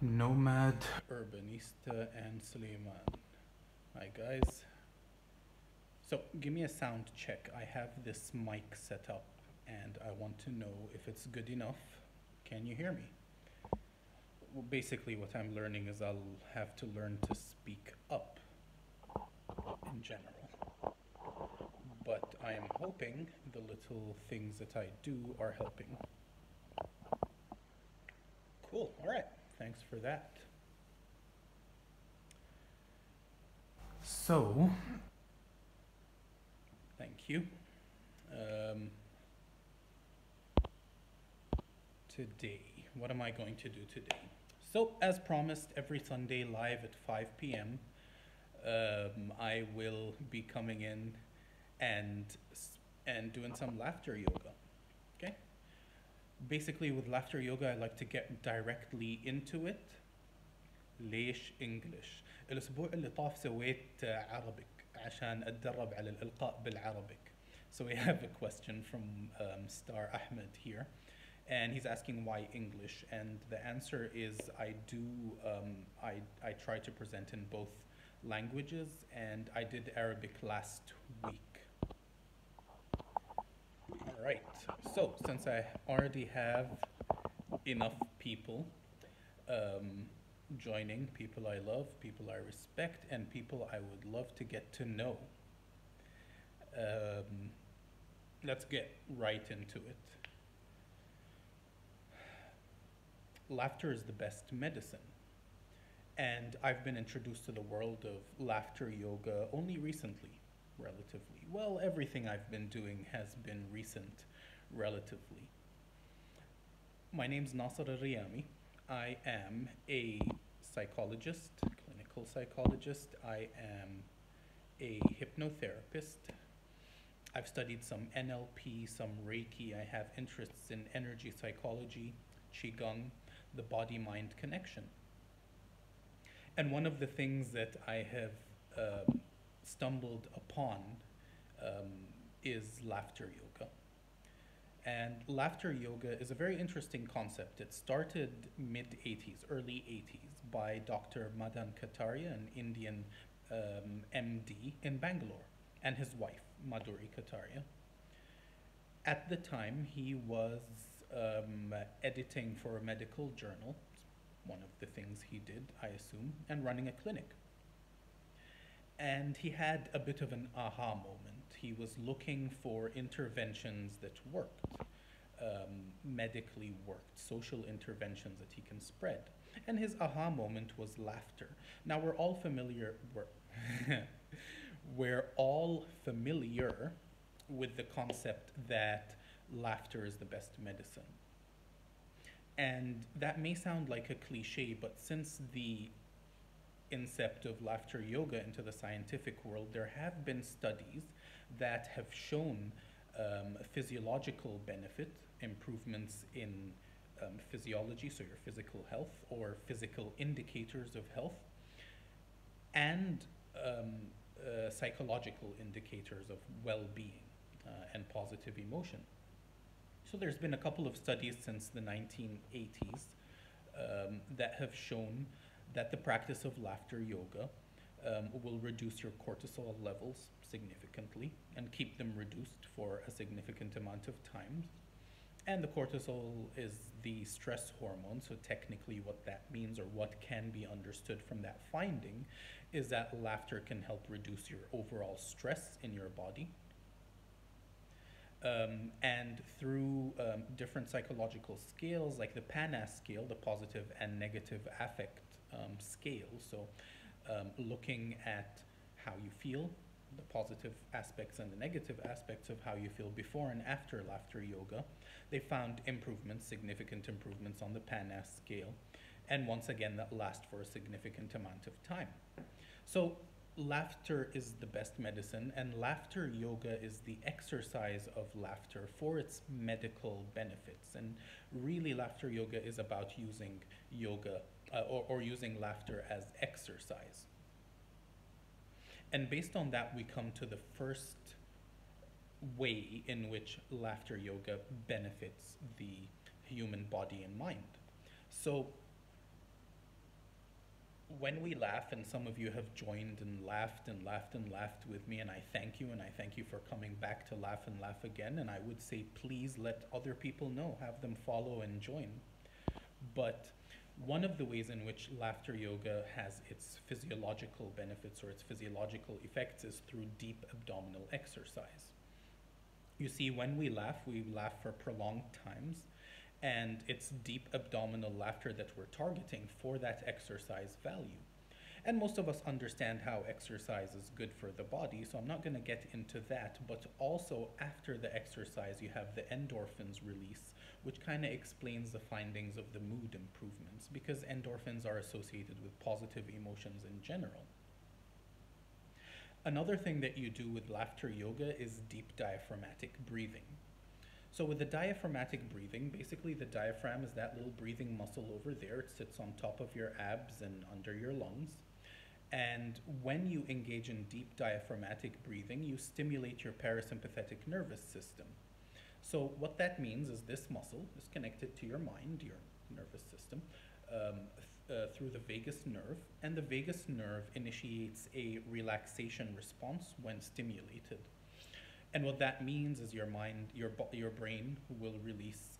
Nomad, Urbanista, and Suleiman. Hi, guys. So, give me a sound check. I have this mic set up and I want to know if it's good enough. Can you hear me? Well, basically, what I'm learning is I'll have to learn to speak up in general. But I am hoping the little things that I do are helping. Cool. All right. Thanks for that. So, thank you. Um, Today, what am I going to do today? So, as promised, every Sunday live at 5 p.m., I will be coming in and and doing some laughter yoga. Okay. Basically, with laughter yoga, I like to get directly into it. ليش English؟ الأسبوع اللي طاف سويت Arabic عشان أتدرب على الإلقاء بالعربيك. So we have a question from Star Ahmed here, and he's asking why English, and the answer is I try to present in both languages, and I did Arabic last week. All right. So since I already have enough people um, joining, people I love, people I respect, and people I would love to get to know, um, let's get right into it. Laughter is the best medicine. And I've been introduced to the world of laughter yoga only recently, relatively. Well, everything I've been doing has been recent, relatively. My name's Nasser Riyami. I am a psychologist, clinical psychologist. I am a hypnotherapist. I've studied some NLP, some Reiki. I have interests in energy psychology, Qigong, the body mind connection. And one of the things that I have stumbled upon um, is laughter yoga. And laughter yoga is a very interesting concept. It started mid 80s, early 80s, by Dr. Madan Kataria, an Indian MD in Bangalore, and his wife, Madhuri Kataria. At the time, he was editing for a medical journal, one of the things he did, I assume, and running a clinic. And he had a bit of an aha moment. He was looking for interventions that worked, medically worked, social interventions that he can spread. And his aha moment was laughter. Now we're all familiar, we're all familiar with the concept that laughter is the best medicine. And that may sound like a cliche, but since the incept of laughter yoga into the scientific world, there have been studies that have shown physiological benefit, improvements in physiology, so your physical health or physical indicators of health, and psychological indicators of well being and positive emotion. So there's been a couple of studies since the 1980s that have shown that the practice of laughter yoga will reduce your cortisol levels significantly and keep them reduced for a significant amount of time. And the cortisol is the stress hormone, so technically, what that means or what can be understood from that finding is that laughter can help reduce your overall stress in your body. And through different psychological scales, like the PANAS scale, the positive and negative affect scale, so looking at how you feel, the positive aspects and the negative aspects of how you feel before and after laughter yoga, they found improvements, significant improvements on the PANAS scale. And once again, that last for a significant amount of time. So laughter is the best medicine, and laughter yoga is the exercise of laughter for its medical benefits. And really, laughter yoga is about using yoga or using laughter as exercise. And based on that, we come to the first way in which laughter yoga benefits the human body and mind. So, when we laugh, and some of you have joined and laughed and laughed and laughed with me, and I thank you, and I thank you for coming back to laugh and laugh again. And I would say, please let other people know, have them follow and join. But one of the ways in which laughter yoga has its physiological benefits or its physiological effects is through deep abdominal exercise. You see, when we laugh for prolonged times, and it's deep abdominal laughter that we're targeting for that exercise value. And most of us understand how exercise is good for the body, so I'm not going to get into that. But also, after the exercise, you have the endorphins release, which kind of explains the findings of the mood improvements, because endorphins are associated with positive emotions in general. Another thing that you do with laughter yoga is deep diaphragmatic breathing. So with the diaphragmatic breathing, basically the diaphragm is that little breathing muscle over there. It sits on top of your abs and under your lungs. And when you engage in deep diaphragmatic breathing, you stimulate your parasympathetic nervous system. So what that means is this muscle is connected to your mind, your nervous system, through the vagus nerve, and the vagus nerve initiates a relaxation response when stimulated. And what that means is your brain will release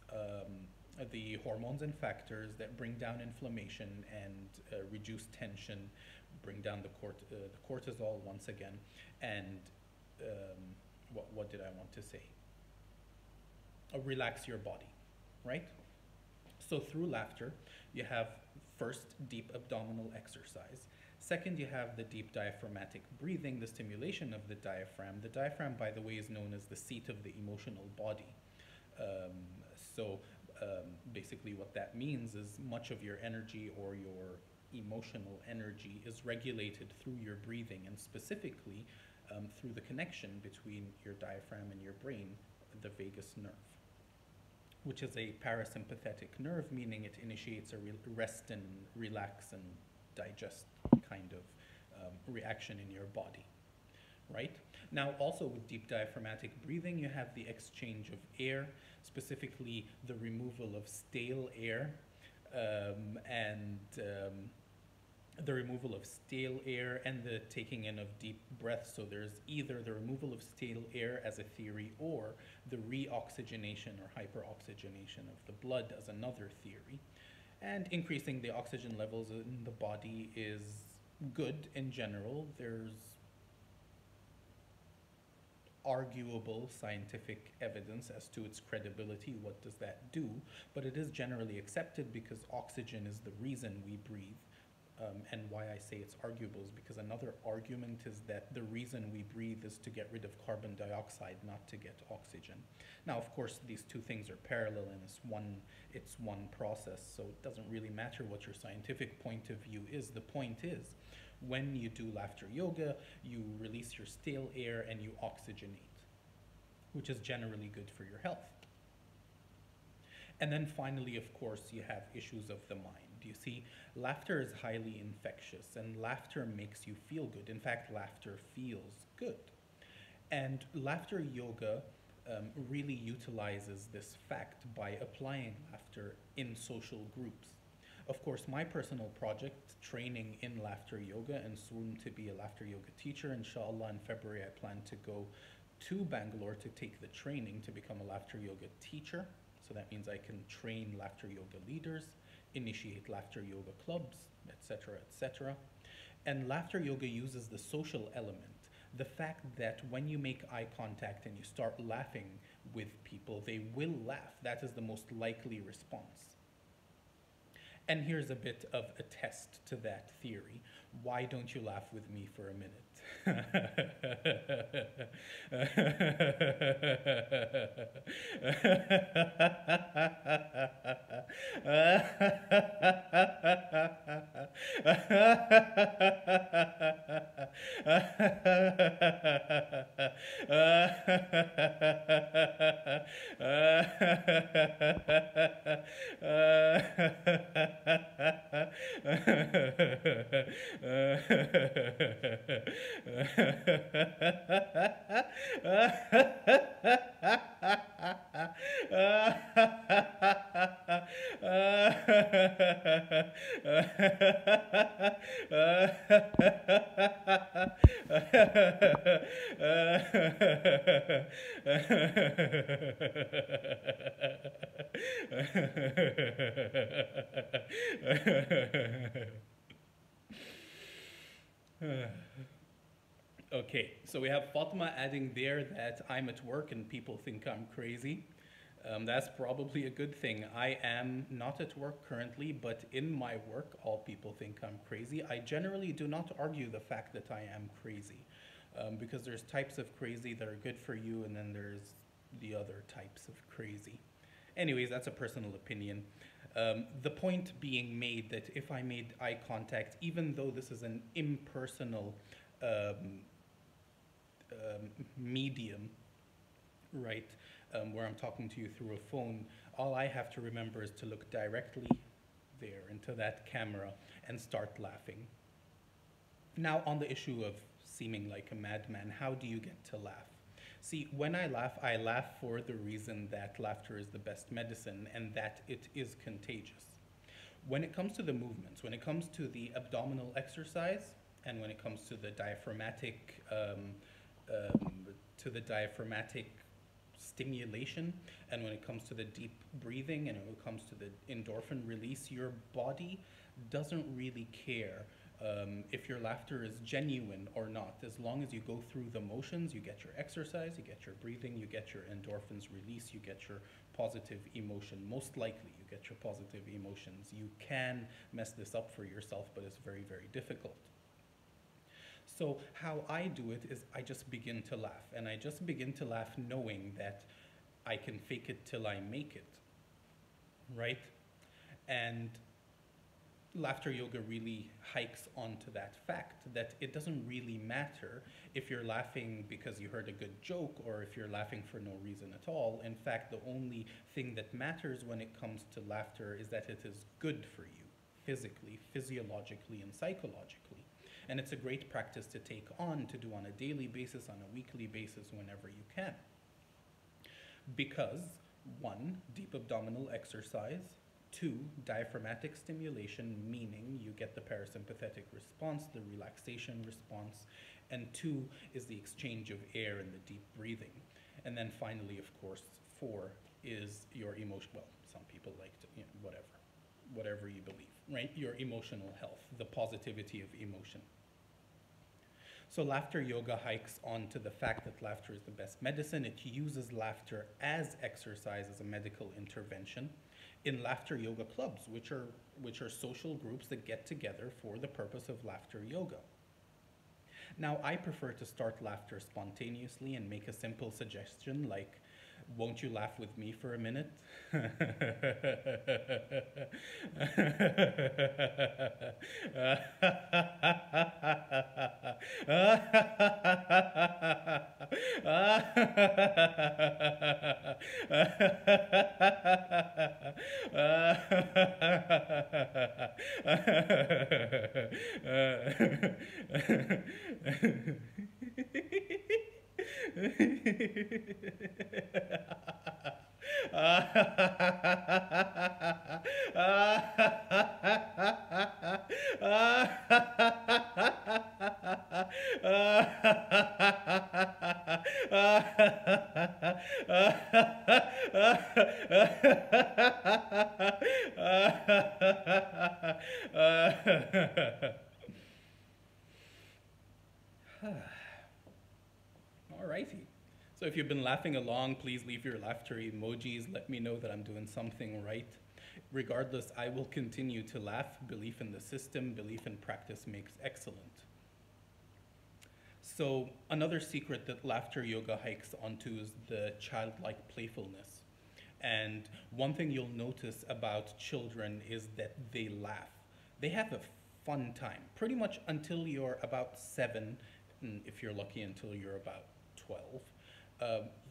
the hormones and factors that bring down inflammation and reduce tension, bring down the cortisol once again, and what did I want to say? Relax your body, right? So through laughter, you have first deep abdominal exercise. Second, you have the deep diaphragmatic breathing, the stimulation of the diaphragm. The diaphragm, by the way, is known as the seat of the emotional body. Basically what that means is much of your energy or your emotional energy is regulated through your breathing, and specifically through the connection between your diaphragm and your brain, the vagus nerve, which is a parasympathetic nerve, meaning it initiates a rest and relax and digest kind of reaction in your body, right? Now, also with deep diaphragmatic breathing, you have the exchange of air, specifically the removal of stale air, and the taking in of deep breaths. So there's either the removal of stale air as a theory, or the reoxygenation or hyperoxygenation of the blood as another theory. And increasing the oxygen levels in the body is good in general. There's arguable scientific evidence as to its credibility. What does that do? But it is generally accepted because oxygen is the reason we breathe. And why I say it's arguable is because another argument is that the reason we breathe is to get rid of carbon dioxide, not to get oxygen. Now, of course, these two things are parallel, and it's one process, so it doesn't really matter what your scientific point of view is. The point is, when you do laughter yoga, you release your stale air and you oxygenate, which is generally good for your health. And then finally, of course, you have issues of the mind. You see, laughter is highly infectious, and laughter makes you feel good. In fact, laughter feels good. And laughter yoga really utilizes this fact by applying laughter in social groups. Of course, my personal project, training in laughter yoga, and soon to be a laughter yoga teacher, inshallah, in February I plan to go to Bangalore to take the training to become a laughter yoga teacher. So that means I can train laughter yoga leaders, initiate laughter yoga clubs, etc., etc. And laughter yoga uses the social element, the fact that when you make eye contact and you start laughing with people, they will laugh. That is the most likely response. And here's a bit of a test to that theory. Why don't you laugh with me for a minute? Okay, so we have Fatma adding there that I'm at work and people think I'm crazy. That's probably a good thing. I am not at work currently, but in my work, all people think I'm crazy. I generally do not argue the fact that I am crazy, because there's types of crazy that are good for you, and then there's the other types of crazy. Anyways, that's a personal opinion. The point being made that if I made eye contact, even though this is an impersonal um, medium, right, where I'm talking to you through a phone, all I have to remember is to look directly there into that camera and start laughing. Now, on the issue of seeming like a madman, how do you get to laugh? See, when I laugh for the reason that laughter is the best medicine and that it is contagious. When it comes to the movements, when it comes to the abdominal exercise, and when it comes to the diaphragmatic stimulation, and when it comes to the deep breathing, and when it comes to the endorphin release, your body doesn't really care if your laughter is genuine or not. As long as you go through the motions, you get your exercise, you get your breathing, you get your endorphins release, you get your positive emotion. Most likely, you get your positive emotions. You can mess this up for yourself, but it's very, very difficult. So how I do it is I just begin to laugh, and I just begin to laugh knowing that I can fake it till I make it, right? And laughter yoga really hikes onto that fact that it doesn't really matter if you're laughing because you heard a good joke or if you're laughing for no reason at all. In fact, the only thing that matters when it comes to laughter is that it is good for you physically, physiologically, and psychologically. And it's a great practice to take on, to do on a daily basis, on a weekly basis, whenever you can. Because, one, deep abdominal exercise. Two, diaphragmatic stimulation, meaning you get the parasympathetic response, the relaxation response. And two is the exchange of air and the deep breathing. And then finally, of course, four is your emotion. Well, some people like to, whatever you believe, right? Your emotional health, the positivity of emotion. So laughter yoga hikes on to the fact that laughter is the best medicine. It uses laughter as exercise, as a medical intervention in laughter yoga clubs, which are social groups that get together for the purpose of laughter yoga. Now, I prefer to start laughter spontaneously and make a simple suggestion like, won't you laugh with me for a minute? Alrighty. So if you've been laughing along, please leave your laughter emojis. Let me know that I'm doing something right. Regardless, I will continue to laugh. Belief in the system, belief in practice makes excellent. So another secret that laughter yoga hikes onto is the childlike playfulness. And one thing you'll notice about children is that they laugh. They have a fun time, pretty much until you're about 7, and if you're lucky until you're about 12.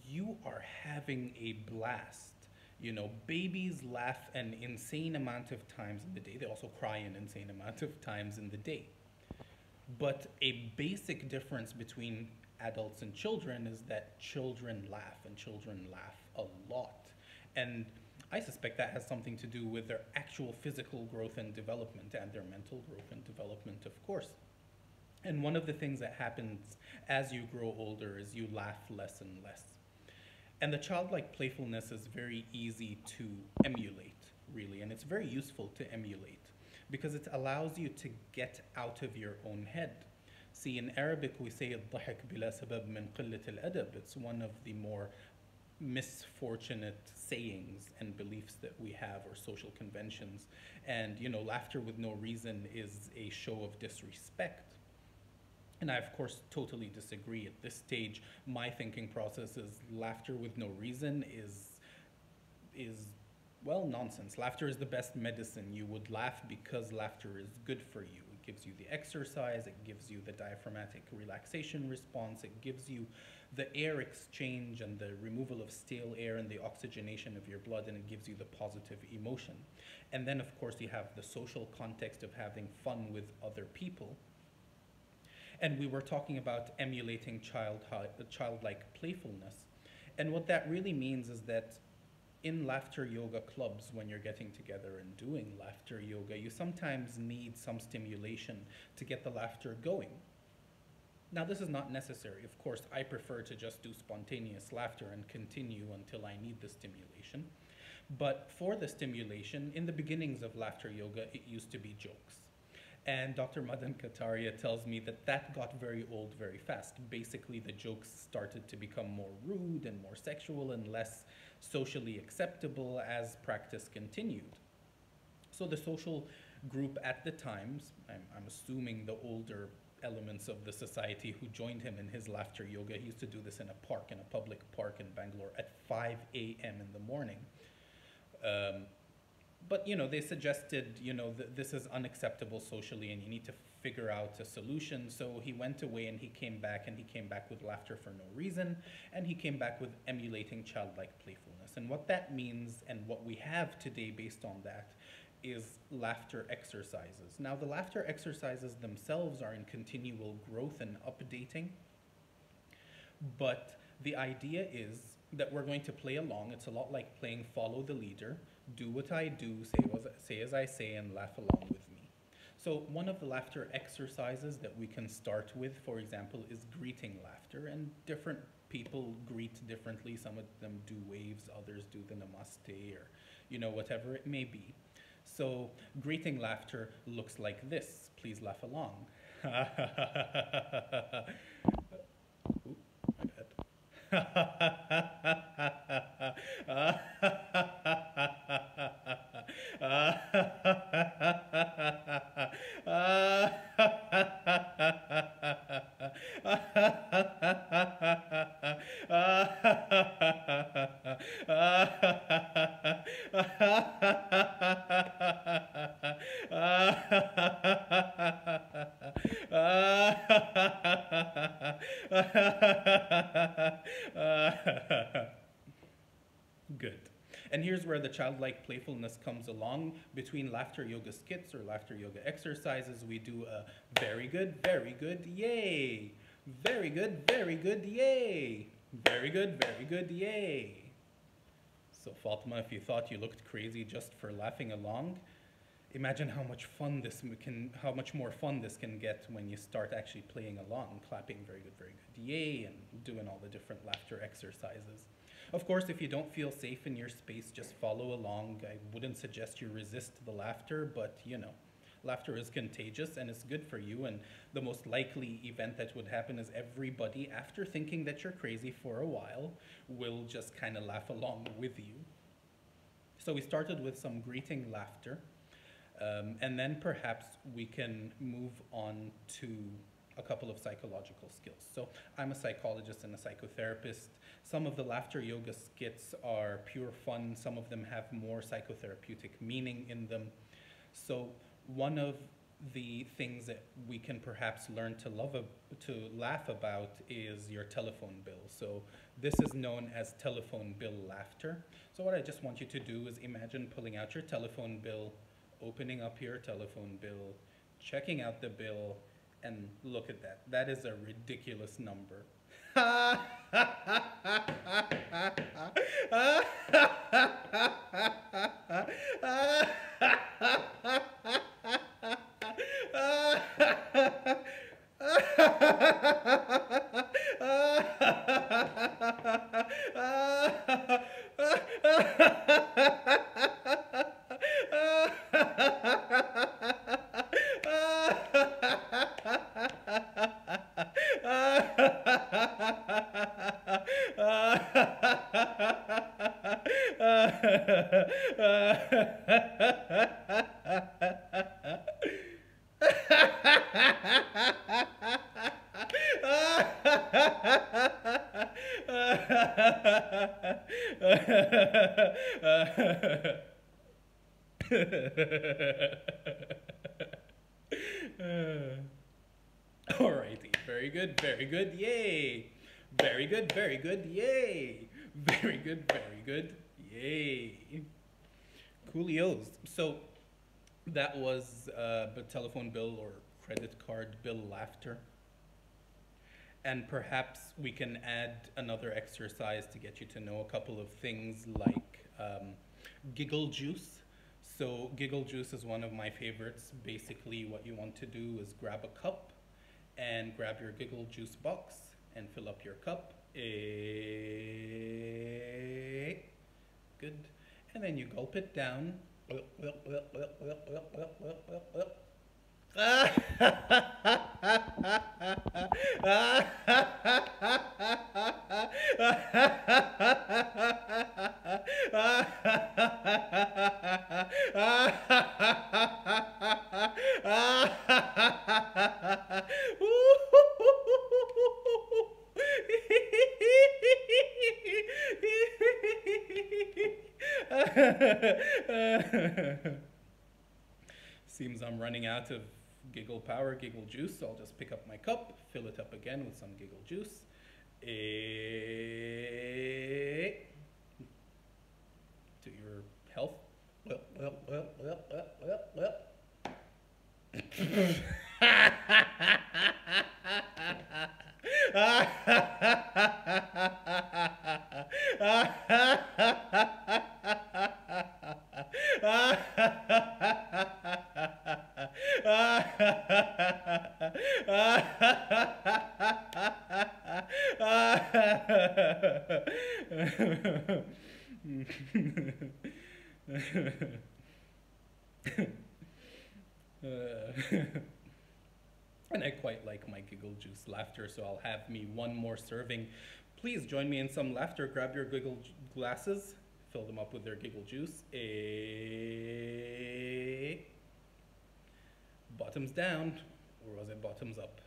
You are having a blast. You know, babies laugh an insane amount of times in the day. They also cry an insane amount of times in the day. But a basic difference between adults and children is that children laugh, and children laugh a lot. And I suspect that has something to do with their actual physical growth and development and their mental growth and development, of course. And one of the things that happens as you grow older is you laugh less and less. And the childlike playfulness is very easy to emulate, really, and it's very useful to emulate because it allows you to get out of your own head. See, in Arabic, we say الضحك بلا سبب من قلة الأدب. It's one of the more misfortunate sayings and beliefs that we have, or social conventions. And, you know, laughter with no reason is a show of disrespect. And I, of course, totally disagree. At this stage, my thinking process is laughter with no reason is well, nonsense. Laughter is the best medicine. You would laugh because laughter is good for you. It gives you the exercise, it gives you the diaphragmatic relaxation response, it gives you the air exchange and the removal of stale air and the oxygenation of your blood, and it gives you the positive emotion. And then, of course, you have the social context of having fun with other people. And we were talking about emulating childlike playfulness. And what that really means is that in laughter yoga clubs, when you're getting together and doing laughter yoga, you sometimes need some stimulation to get the laughter going. Now, this is not necessary. Of course, I prefer to just do spontaneous laughter and continue until I need the stimulation. But for the stimulation, in the beginnings of laughter yoga, it used to be jokes. And Dr. Madan Kataria tells me that that got very old very fast. Basically, the jokes started to become more rude and more sexual and less socially acceptable as practice continued. So the social group at the times, I'm assuming the older elements of the society who joined him in his laughter yoga, he used to do this in a park, in a public park in Bangalore at 5 a.m. in the morning. But, you know, they suggested, you know, this is unacceptable socially and you need to figure out a solution. So he went away and he came back, and he came back with laughter for no reason, and he came back with emulating childlike playfulness. And what that means, and what we have today based on that, is laughter exercises. Now, the laughter exercises themselves are in continual growth and updating, but the idea is that we're going to play along. It's a lot like playing follow the leader. Do what I do, say as I say, and laugh along with me. So one of the laughter exercises that we can start with, for example, is greeting laughter. And different people greet differently. Some of them do waves, others do the namaste, or, you know, whatever it may be. So greeting laughter looks like this. Please laugh along. Ooh, my Good. And here's where the childlike playfulness comes along. Between laughter yoga skits or laughter yoga exercises, we do a very good, yay. Very good, yay. Very good, yay. So Fatima, if you thought you looked crazy just for laughing along, imagine how much more fun this can get when you start actually playing along, clapping very good, yay, and doing all the different laughter exercises. Of course, if you don't feel safe in your space, just follow along. I wouldn't suggest you resist the laughter, but, you know, laughter is contagious and it's good for you. And the most likely event that would happen is everybody, after thinking that you're crazy for a while, will just kind of laugh along with you. So we started with some greeting laughter, and then perhaps we can move on to a couple of psychological skills. So I'm a psychologist and a psychotherapist. Some of the laughter yoga skits are pure fun. Some of them have more psychotherapeutic meaning in them. So one of the things that we can perhaps learn to laugh about is your telephone bill. So this is known as telephone bill laughter. So what I just want you to do is imagine pulling out your telephone bill, opening up your telephone bill, checking out the bill, and look at that. That is a ridiculous number. Alrighty, very good, very good, yay! Very good, yay! Very good, yay! Coolios. So that was the telephone bill or credit card bill laughter. And perhaps we can add another exercise to get you to know a couple of things like giggle juice. So giggle juice is one of my favorites. Basically, what you want to do is grab a cup and grab your giggle juice box and fill up your cup. Good. And then you gulp it down. Seems I'm running out of giggle power, giggle juice, so I'll just pick up my cup, fill it up again with some giggle juice. To your health. And I quite like my giggle juice laughter, so I'll have me one more serving. Please join me in some laughter. Grab your giggle glasses, fill them up with their giggle juice. Bottoms down, or was it bottoms up?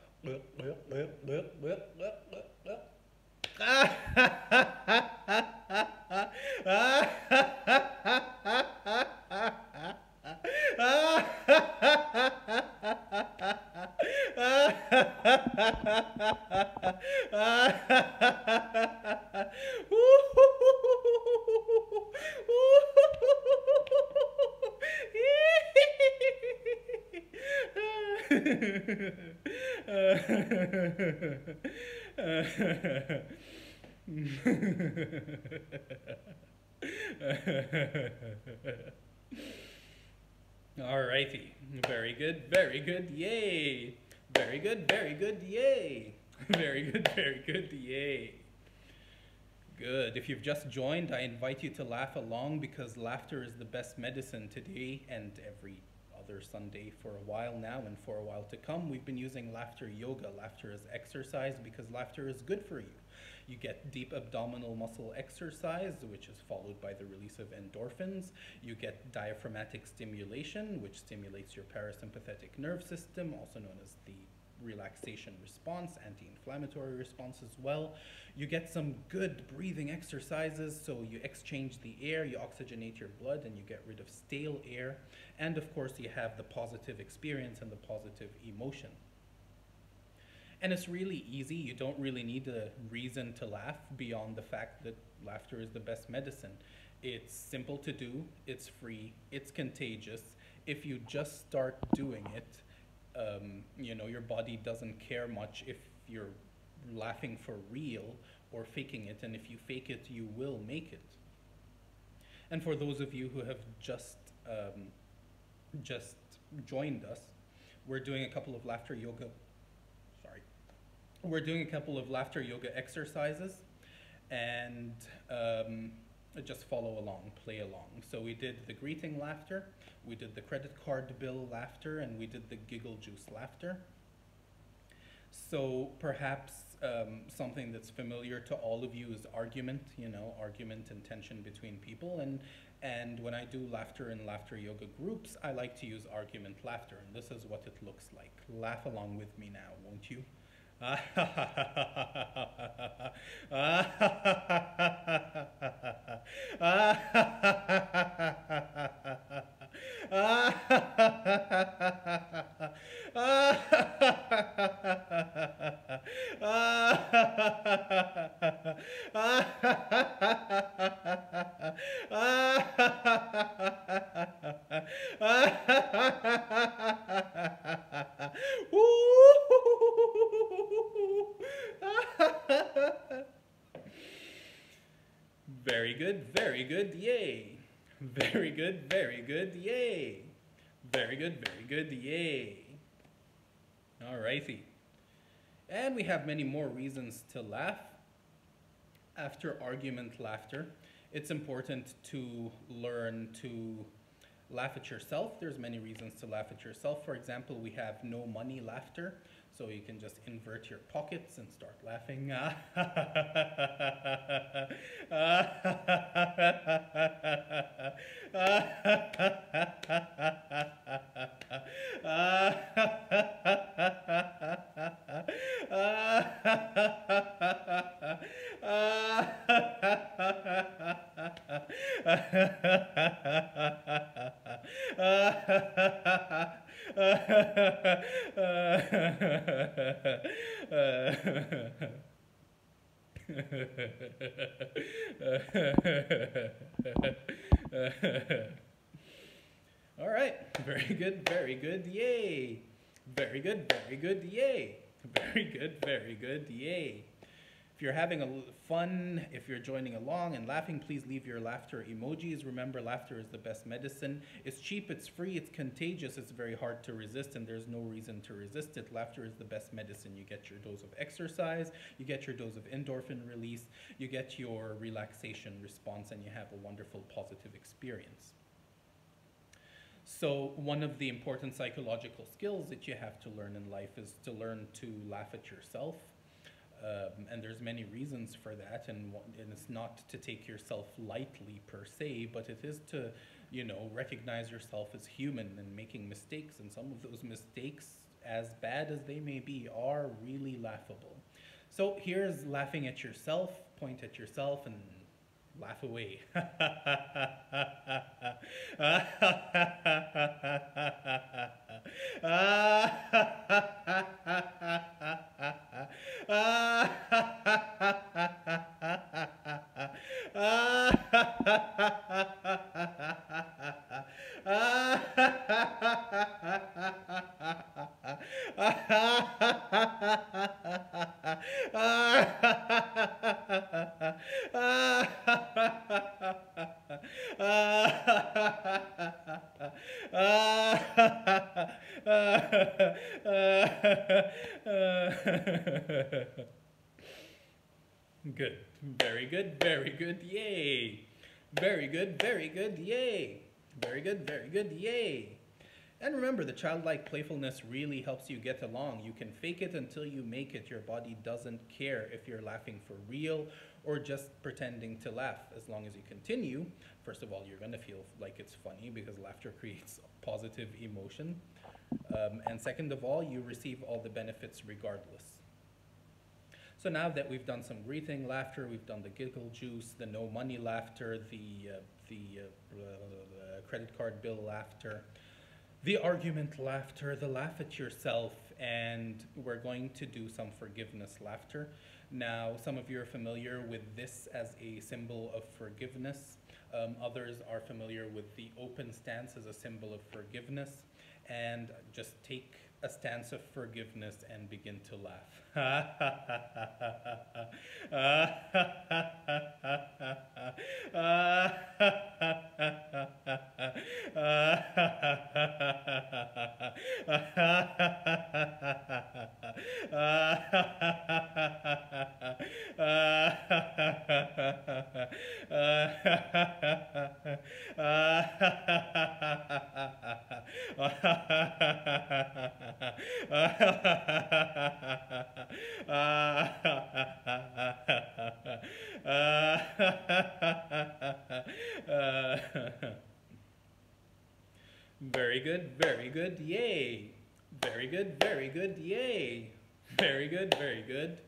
Alrighty, very good, yay! Very good, yay! Very good, yay! Good. If you've just joined, I invite you to laugh along because laughter is the best medicine today and every other Sunday for a while now and for a while to come. We've been using laughter yoga. Laughter is exercise because laughter is good for you. You get deep abdominal muscle exercise, which is followed by the release of endorphins. You get diaphragmatic stimulation, which stimulates your parasympathetic nerve system, also known as the relaxation response, anti-inflammatory response as well. You get some good breathing exercises, so you exchange the air, you oxygenate your blood, and you get rid of stale air. And of course, you have the positive experience and the positive emotion. And it's really easy. You don't really need a reason to laugh beyond the fact that laughter is the best medicine. It's simple to do, it's free, it's contagious. If you just start doing it, you know, your body doesn't care much if you're laughing for real or faking it, and if you fake it, you will make it. And for those of you who have just joined us, we're doing a couple of laughter yoga. Sorry, we're doing a couple of laughter yoga exercises, and just follow along, play along. So we did the greeting laughter, we did the credit card bill laughter, and we did the giggle juice laughter. So perhaps something that's familiar to all of you is argument, argument and tension between people. And when I do laughter in laughter yoga groups, I like to use argument laughter. And this is what it looks like. Laugh along with me now, won't you? Very good, yay. Very good, yay. Very good, yay. Alrighty. And we have many more reasons to laugh. After argument laughter, it's important to learn to laugh at yourself. There's many reasons to laugh at yourself. For example, we have no money laughter. So you can just invert your pockets and start laughing. All right, very good, yay. Very good, yay. Very good, yay. If you're having fun, if you're joining along and laughing, please leave your laughter emojis. Remember, laughter is the best medicine. It's cheap, it's free, it's contagious, it's very hard to resist, and there's no reason to resist it. Laughter is the best medicine. You get your dose of exercise, you get your dose of endorphin release, you get your relaxation response, and you have a wonderful positive experience. So one of the important psychological skills that you have to learn in life is to learn to laugh at yourself. And there's many reasons for that, and it's not to take yourself lightly per se, but it is to, recognize yourself as human and making mistakes, and some of those mistakes, as bad as they may be, are really laughable. So here's laughing at yourself. Point at yourself and laugh away. Good. Very good, yay. Very good, yay. Very good, yay. And remember, the childlike playfulness really helps you get along. You can fake it until you make it. Your body doesn't care if you're laughing for real or just pretending to laugh. As long as you continue, first of all, you're gonna feel like it's funny because laughter creates positive emotion. And second of all, you receive all the benefits regardless. So now that we've done some greeting laughter, we've done the giggle juice, the no money laughter, the credit card bill laughter, the argument laughter, the laugh at yourself, and we're going to do some forgiveness laughter. Now, some of you are familiar with this as a symbol of forgiveness. Others are familiar with the open stance as a symbol of forgiveness. And just take a stance of forgiveness and begin to laugh. Very good, very good, yay. Very good, very good, yay. Very good, very good.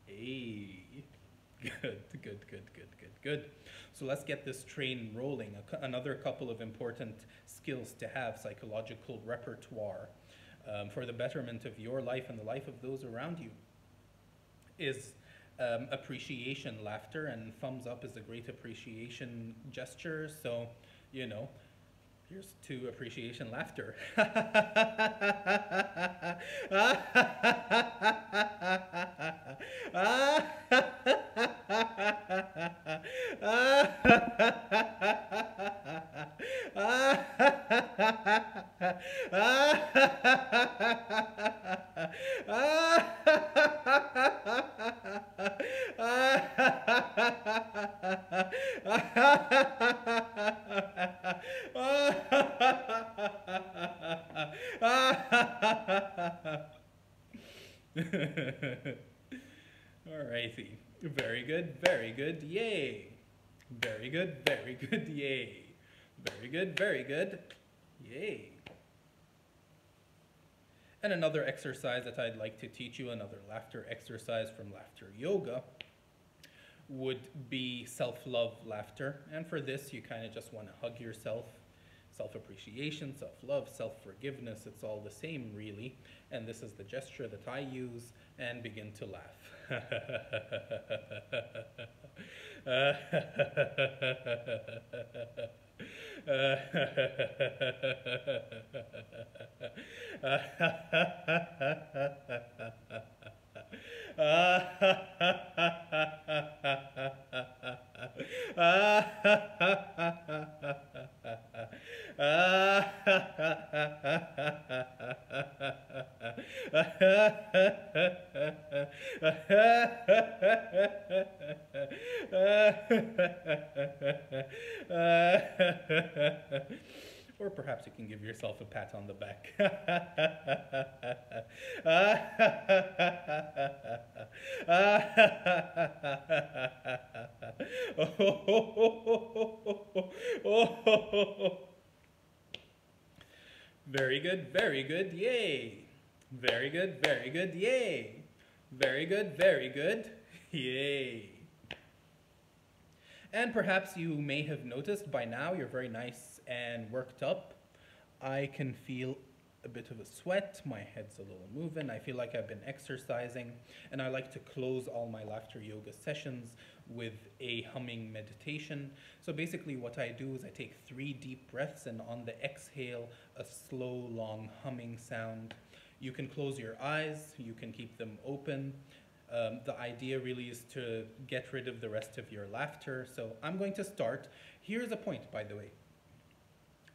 Hey. Good, good, good, good, good, good. So let's get this train rolling. Another couple of important skills to have, psychological repertoire, for the betterment of your life and the life of those around you, is appreciation, laughter, and thumbs up is a great appreciation gesture. So, you know, here's to appreciation laughter. Alrighty. Very good, yay. Very good, yay. Very good, yay. And another exercise that I'd like to teach you, another laughter exercise from Laughter Yoga, would be self-love laughter. And for this, you kind of just want to hug yourself. Self-appreciation, self-love, self-forgiveness, it's all the same really. And this is the gesture that I use, and begin to laugh. Or perhaps you can give yourself a pat on the back. Very good, yay. Very good, yay. Very good, yay. And perhaps you may have noticed by now you're very nice and worked up. I can feel a bit of a sweat, my head's a little moving, I feel like I've been exercising, and I like to close all my laughter yoga sessions with a humming meditation. So basically what I do is I take 3 deep breaths, and on the exhale, a slow, long humming sound. You can close your eyes, you can keep them open. The idea really is to get rid of the rest of your laughter. So I'm going to start. Here's a point, by the way.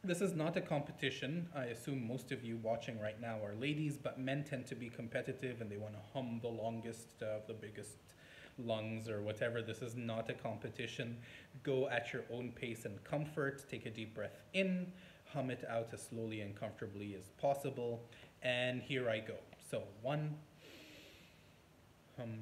This is not a competition. I assume most of you watching right now are ladies, but men tend to be competitive and they want to hum the longest, the biggest lungs or whatever. This is not a competition. Go at your own pace and comfort. Take a deep breath in, hum it out as slowly and comfortably as possible. And here I go. So 1, hum.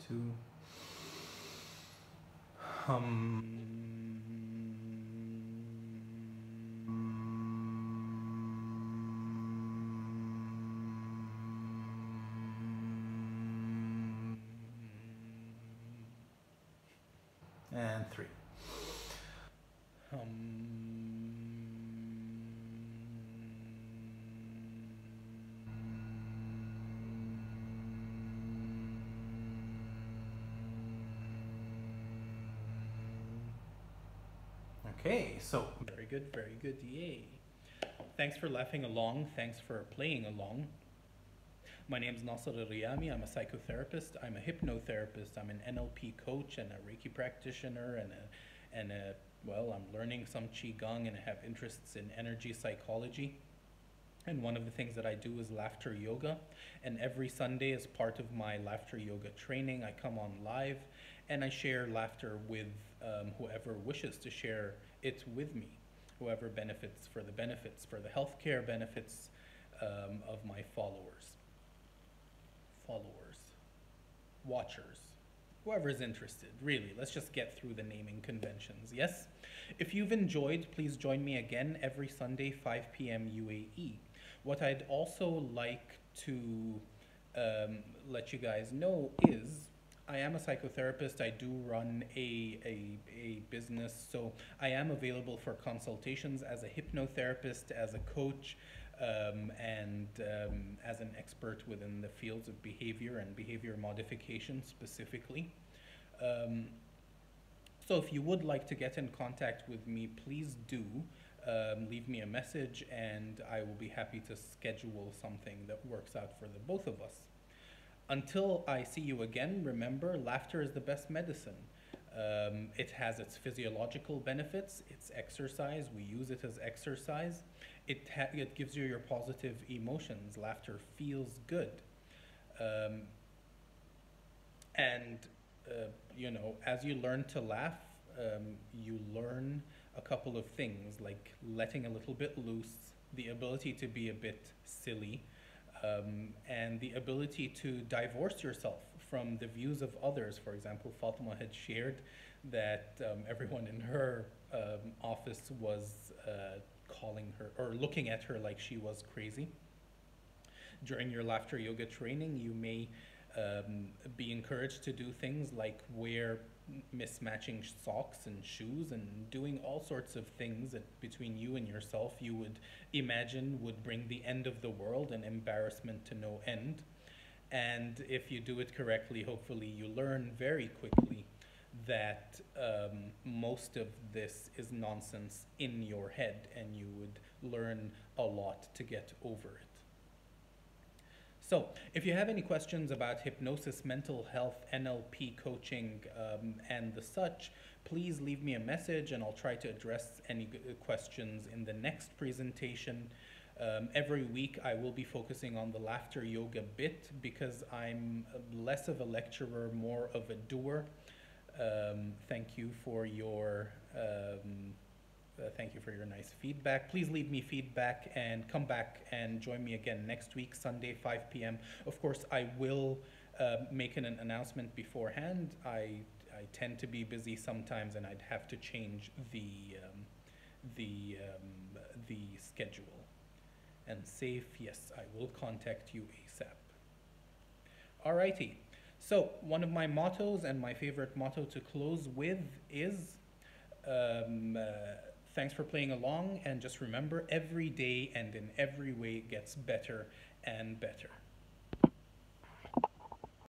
Two, hum. And 3. Hum. Okay, so very good, yay. Thanks for laughing along, thanks for playing along. My name is Nasser Riyami. I'm a psychotherapist, I'm a hypnotherapist, I'm an NLP coach and a Reiki practitioner well, I'm learning some Qigong and I have interests in energy psychology. And one of the things that I do is laughter yoga. And every Sunday, as part of my laughter yoga training, I come on live and I share laughter with whoever wishes to share it with me, whoever benefits for the healthcare benefits of my followers, watchers, whoever is interested, really. Let's just get through the naming conventions, yes? If you've enjoyed, please join me again every Sunday, 5 p.m. UAE. What I'd also like to let you guys know is I am a psychotherapist. I do run a business, so I am available for consultations as a hypnotherapist, as a coach, as an expert within the fields of behavior and behavior modification specifically. So if you would like to get in contact with me, please do leave me a message and I will be happy to schedule something that works out for the both of us. Until I see you again, remember, laughter is the best medicine. It has its physiological benefits, it's exercise, we use it as exercise. It gives you your positive emotions. Laughter feels good. You know, as you learn to laugh, you learn a couple of things like letting a little bit loose, the ability to be a bit silly, and the ability to divorce yourself from the views of others. For example, Fatima had shared that everyone in her office was calling her or looking at her like she was crazy. During your laughter yoga training, you may be encouraged to do things like wear mismatching socks and shoes and doing all sorts of things that between you and yourself you would imagine would bring the end of the world and embarrassment to no end. And if you do it correctly, hopefully you learn very quickly that most of this is nonsense in your head and you would learn a lot to get over it. So, if you have any questions about hypnosis, mental health, NLP coaching, and the such, please leave me a message and I'll try to address any questions in the next presentation. Every week I will be focusing on the laughter yoga bit because I'm less of a lecturer, more of a doer. Thank you for your nice feedback. Please leave me feedback and come back and join me again next week, Sunday, 5 p.m. Of course, I will make an announcement beforehand. I tend to be busy sometimes and I'd have to change the schedule. And safe, yes, I will contact you ASAP. Alrighty. So one of my mottos and my favorite motto to close with is thanks for playing along, and just remember, every day and in every way gets better and better.